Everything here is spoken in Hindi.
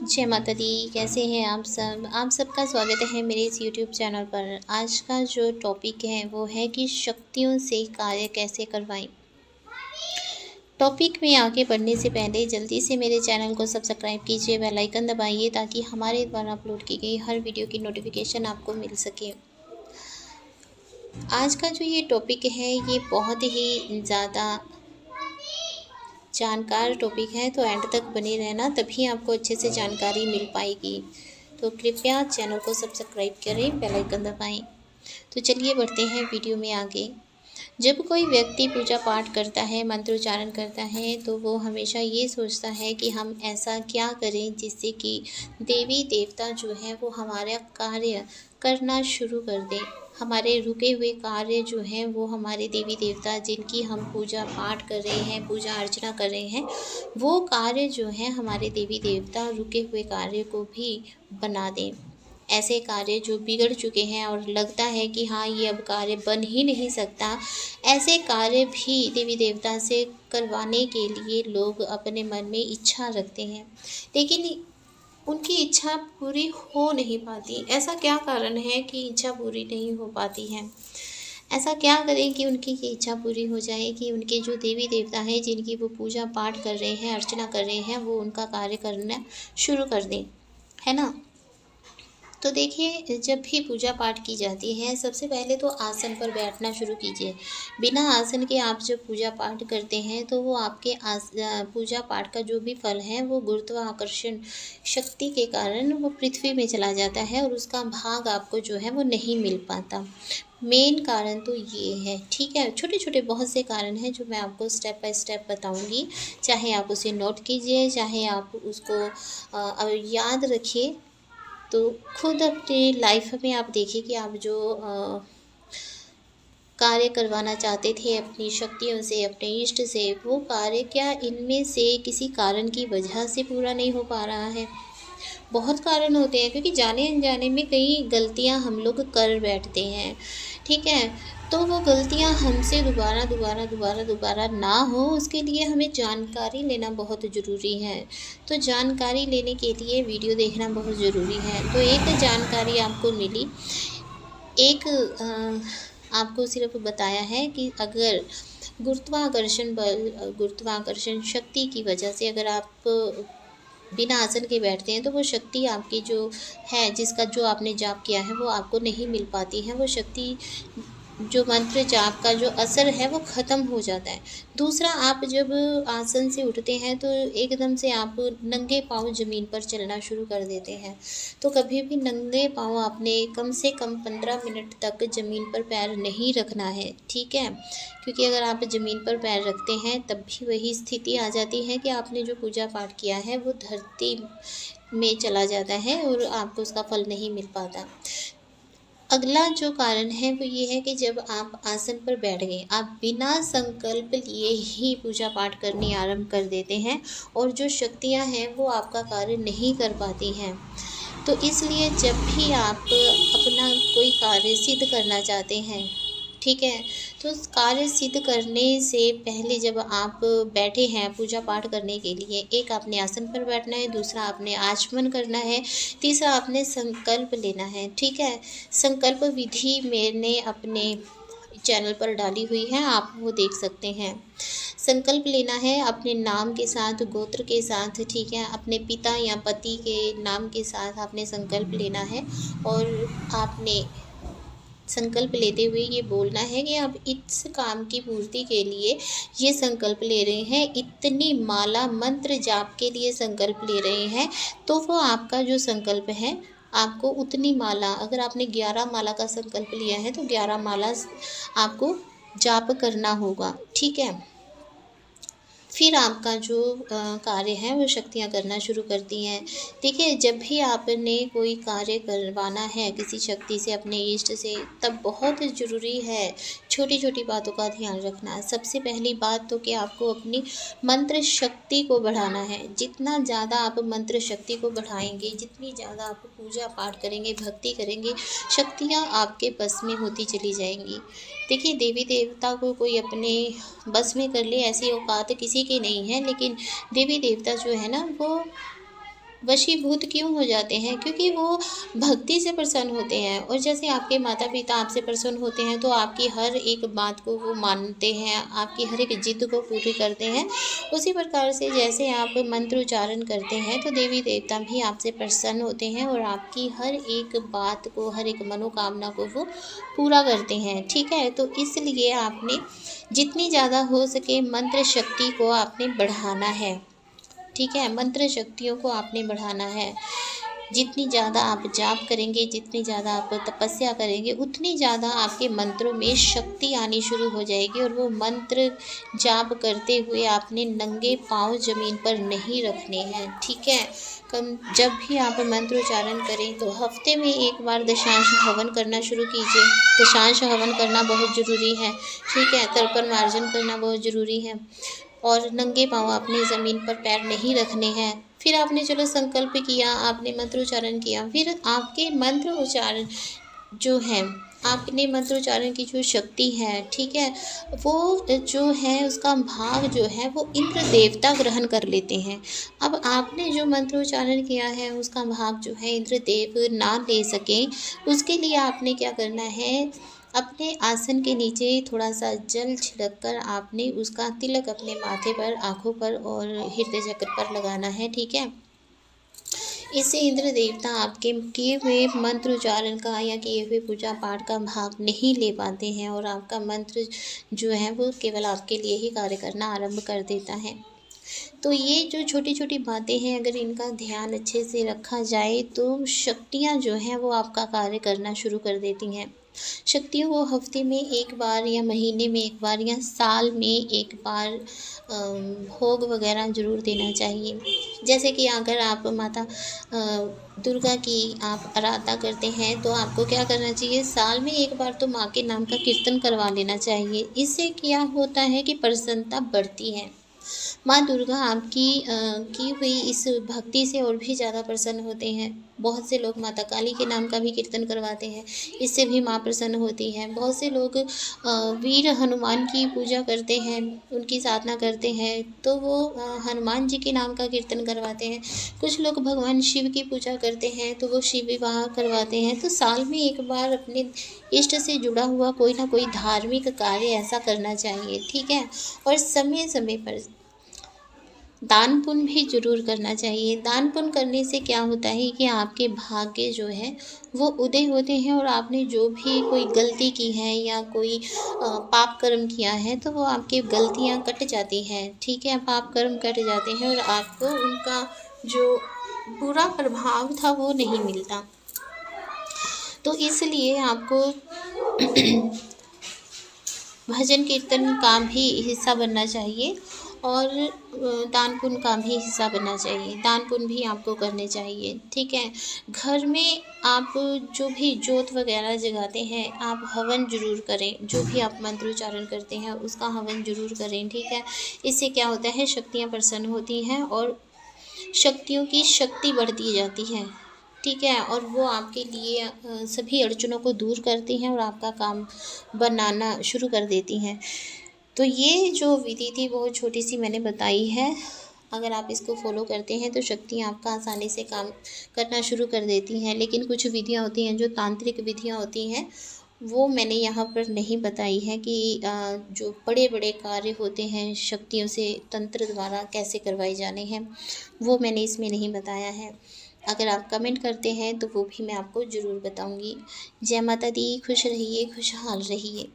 जय माता दी। कैसे हैं आप सबका स्वागत है मेरे इस यूट्यूब चैनल पर। आज का जो टॉपिक है वो है कि शक्तियों से कार्य कैसे करवाएं। टॉपिक में आगे बढ़ने से पहले जल्दी से मेरे चैनल को सब्सक्राइब कीजिए, बेल आइकन दबाइए ताकि हमारे द्वारा अपलोड की गई हर वीडियो की नोटिफिकेशन आपको मिल सके। आज का जो ये टॉपिक है ये बहुत ही ज़्यादा जानकार टॉपिक है, तो एंड तक बने रहना, तभी आपको अच्छे से जानकारी मिल पाएगी। तो कृपया चैनल को सब्सक्राइब करें, बेल आइकन दबाएं। तो चलिए बढ़ते हैं वीडियो में आगे। जब कोई व्यक्ति पूजा पाठ करता है, मंत्रोच्चारण करता है, तो वो हमेशा ये सोचता है कि हम ऐसा क्या करें जिससे कि देवी देवता जो है वो हमारा कार्य करना शुरू कर दें। हमारे रुके हुए कार्य जो हैं वो हमारे देवी देवता जिनकी हम पूजा पाठ कर रहे हैं, पूजा अर्चना कर रहे हैं, वो कार्य जो है हमारे देवी देवता रुके हुए कार्य को भी बना दें। ऐसे कार्य जो बिगड़ चुके हैं और लगता है कि हाँ ये अब कार्य बन ही नहीं सकता, ऐसे कार्य भी देवी देवता से करवाने के लिए लोग अपने मन में इच्छा रखते हैं, लेकिन उनकी इच्छा पूरी हो नहीं पाती। ऐसा क्या कारण है कि इच्छा पूरी नहीं हो पाती है? ऐसा क्या करें कि उनकी ये इच्छा पूरी हो जाए कि उनके जो देवी देवता हैं जिनकी वो पूजा पाठ कर रहे हैं, अर्चना कर रहे हैं, वो उनका कार्य करना शुरू कर दें, है ना। तो देखिए, जब भी पूजा पाठ की जाती है सबसे पहले तो आसन पर बैठना शुरू कीजिए। बिना आसन के आप जब पूजा पाठ करते हैं तो वो आपके पूजा पाठ का जो भी फल है वो गुरुत्वाकर्षण शक्ति के कारण वो पृथ्वी में चला जाता है और उसका भाग आपको जो है वो नहीं मिल पाता। मेन कारण तो ये है, ठीक है। छोटे छोटे बहुत से कारण हैं जो मैं आपको स्टेप बाय स्टेप बताऊंगी, चाहे आप उसे नोट कीजिए, चाहे आप उसको याद रखिए। तो खुद अपनी लाइफ में आप देखिए कि आप जो कार्य करवाना चाहते थे अपनी शक्तियों से, अपने इष्ट से, वो कार्य क्या इनमें से किसी कारण की वजह से पूरा नहीं हो पा रहा है? बहुत कारण होते हैं, क्योंकि जाने अनजाने में कई गलतियां हम लोग कर बैठते हैं, ठीक है। तो वो गलतियां हमसे दोबारा ना हो, उसके लिए हमें जानकारी लेना बहुत ज़रूरी है। तो जानकारी लेने के लिए वीडियो देखना बहुत ज़रूरी है। तो एक जानकारी आपको मिली, एक आपको सिर्फ बताया है कि अगर गुरुत्वाकर्षण बल, गुरुत्वाकर्षण शक्ति की वजह से अगर आप बिना आसन के बैठते हैं तो वो शक्ति आपकी जो है, जिसका जो आपने जाप किया है वो आपको नहीं मिल पाती है। वो शक्ति, जो मंत्र जाप का जो असर है वो ख़त्म हो जाता है। दूसरा, आप जब आसन से उठते हैं तो एकदम से आप नंगे पाँव ज़मीन पर चलना शुरू कर देते हैं। तो कभी भी नंगे पाँव आपने कम से कम 15 मिनट तक ज़मीन पर पैर नहीं रखना है, ठीक है। क्योंकि अगर आप ज़मीन पर पैर रखते हैं तब भी वही स्थिति आ जाती है कि आपने जो पूजा पाठ किया है वो धरती में चला जाता है और आपको उसका फल नहीं मिल पाता। अगला जो कारण है वो ये है कि जब आप आसन पर बैठ गए, आप बिना संकल्प लिए ही पूजा पाठ करनी आरंभ कर देते हैं और जो शक्तियां हैं वो आपका कार्य नहीं कर पाती हैं। तो इसलिए जब भी आप अपना कोई कार्य सिद्ध करना चाहते हैं, ठीक है, तो उस कार्य सिद्ध करने से पहले जब आप बैठे हैं पूजा पाठ करने के लिए, एक आपने आसन पर बैठना है, दूसरा आपने आचमन करना है, तीसरा आपने संकल्प लेना है, ठीक है। संकल्प विधि मैंने अपने चैनल पर डाली हुई है, आप वो देख सकते हैं। संकल्प लेना है अपने नाम के साथ, गोत्र के साथ, ठीक है। अपने पिता या पति के नाम के साथ आपने संकल्प लेना है और आपने संकल्प लेते हुए ये बोलना है कि आप इस काम की पूर्ति के लिए ये संकल्प ले रहे हैं, इतनी माला मंत्र जाप के लिए संकल्प ले रहे हैं। तो वो आपका जो संकल्प है, आपको उतनी माला, अगर आपने 11 माला का संकल्प लिया है तो 11 माला आपको जाप करना होगा, ठीक है। फिर आपका जो कार्य है वो शक्तियाँ करना शुरू करती हैं। देखिए, जब भी आपने कोई कार्य करवाना है किसी शक्ति से, अपने इष्ट से, तब बहुत ज़रूरी है छोटी छोटी बातों का ध्यान रखना। सबसे पहली बात तो कि आपको अपनी मंत्र शक्ति को बढ़ाना है। जितना ज़्यादा आप मंत्र शक्ति को बढ़ाएंगे, जितनी ज़्यादा आप पूजा पाठ करेंगे, भक्ति करेंगे, शक्तियाँ आपके बस में होती चली जाएंगी। देखिए, देवी देवता को कोई अपने बस में कर ले ऐसी औकात किसी की नहीं है, लेकिन देवी देवता जो है ना वो वशीभूत क्यों हो जाते हैं? क्योंकि वो भक्ति से प्रसन्न होते हैं। और जैसे आपके माता पिता आपसे प्रसन्न होते हैं तो आपकी हर एक बात को वो मानते हैं, आपकी हर एक जिद को पूरी करते हैं। उसी प्रकार से जैसे आप मंत्र उच्चारण करते हैं तो देवी देवता भी आपसे प्रसन्न होते हैं और आपकी हर एक बात को, हर एक मनोकामना को वो पूरा करते हैं। ठीक है, तो इसलिए आपने जितनी ज़्यादा हो सके मंत्र शक्ति को आपने बढ़ाना है। ठीक है, मंत्र शक्तियों को आपने बढ़ाना है। जितनी ज़्यादा आप जाप करेंगे, जितनी ज़्यादा आप तपस्या करेंगे, उतनी ज़्यादा आपके मंत्रों में शक्ति आनी शुरू हो जाएगी। और वो मंत्र जाप करते हुए आपने नंगे पाँव ज़मीन पर नहीं रखने हैं। ठीक है, जब भी आप मंत्र उच्चारण करें तो हफ्ते में एक बार दशांश हवन करना शुरू कीजिए। दशांश हवन करना बहुत ज़रूरी है। ठीक है, तर्पण मार्जन करना बहुत ज़रूरी है। और नंगे पाँव आपने ज़मीन पर पैर नहीं रखने हैं। फिर आपने चलो संकल्प किया, आपने मंत्र उच्चारण किया, फिर आपके मंत्र उच्चारण जो है, आपने मंत्र उच्चारण की जो शक्ति है, ठीक है, वो जो है उसका भाग जो है वो इंद्र देवता ग्रहण कर लेते हैं। अब आपने जो मंत्र उच्चारण किया है उसका भाग जो है इंद्र देव ना ले सकें, उसके लिए आपने क्या करना है, अपने आसन के नीचे थोड़ा सा जल छिड़क कर आपने उसका तिलक अपने माथे पर, आँखों पर और हृदय चक्र पर लगाना है। ठीक है, इससे इंद्र देवता आपके किए हुए मंत्र उच्चारण का या किए हुए पूजा पाठ का भाग नहीं ले पाते हैं और आपका मंत्र जो है वो केवल आपके लिए ही कार्य करना आरंभ कर देता है। तो ये जो छोटी छोटी बातें हैं, अगर इनका ध्यान अच्छे से रखा जाए तो शक्तियाँ जो हैं वो आपका कार्य करना शुरू कर देती हैं। शक्तियों को हफ्ते में एक बार या महीने में एक बार या साल में एक बार भोग वगैरह ज़रूर देना चाहिए। जैसे कि अगर आप माता दुर्गा की आप आराधना करते हैं तो आपको क्या करना चाहिए, साल में एक बार तो माँ के नाम का कीर्तन करवा लेना चाहिए। इससे क्या होता है कि प्रसन्नता बढ़ती है। माँ दुर्गा आपकी की हुई इस भक्ति से और भी ज़्यादा प्रसन्न होते हैं। बहुत से लोग माता काली के नाम का भी कीर्तन करवाते हैं, इससे भी माँ प्रसन्न होती हैं। बहुत से लोग वीर हनुमान की पूजा करते हैं, उनकी साधना करते हैं तो वो हनुमान जी के नाम का कीर्तन करवाते हैं। कुछ लोग भगवान शिव की पूजा करते हैं तो वो शिव विवाह करवाते हैं। तो साल में एक बार अपने इष्ट से जुड़ा हुआ कोई ना कोई धार्मिक कार्य ऐसा करना चाहिए। ठीक है, और समय समय पर दान पुण्य भी ज़रूर करना चाहिए। दान पुण्य करने से क्या होता है कि आपके भाग्य जो है वो उदय होते हैं और आपने जो भी कोई गलती की है या कोई पाप कर्म किया है तो वो आपकी गलतियां कट जाती हैं। ठीक है, पाप कर्म कट जाते हैं और आपको उनका जो बुरा प्रभाव था वो नहीं मिलता। तो इसलिए आपको भजन कीर्तन का भी हिस्सा बनना चाहिए और दान पुण्य का भी हिस्सा बनना चाहिए। दान पुण्य भी आपको करने चाहिए। ठीक है, घर में आप जो भी जोत वगैरह जगाते हैं आप हवन ज़रूर करें। जो भी आप मंत्र उच्चारण करते हैं उसका हवन ज़रूर करें। ठीक है, इससे क्या होता है, शक्तियाँ प्रसन्न होती हैं और शक्तियों की शक्ति बढ़ती जाती है। ठीक है, और वो आपके लिए सभी अड़चनों को दूर करती हैं और आपका काम बनाना शुरू कर देती हैं। तो ये जो विधि थी बहुत छोटी सी मैंने बताई है। अगर आप इसको फॉलो करते हैं तो शक्तियाँ आपका आसानी से काम करना शुरू कर देती हैं। लेकिन कुछ विधियाँ होती हैं जो तांत्रिक विधियाँ होती हैं वो मैंने यहाँ पर नहीं बताई है कि जो बड़े बड़े कार्य होते हैं शक्तियों से तंत्र द्वारा कैसे करवाए जाने हैं, वो मैंने इसमें नहीं बताया है। अगर आप कमेंट करते हैं तो वो भी मैं आपको ज़रूर बताऊँगी। जय माता दी, खुश रहिए, खुशहाल रहिए।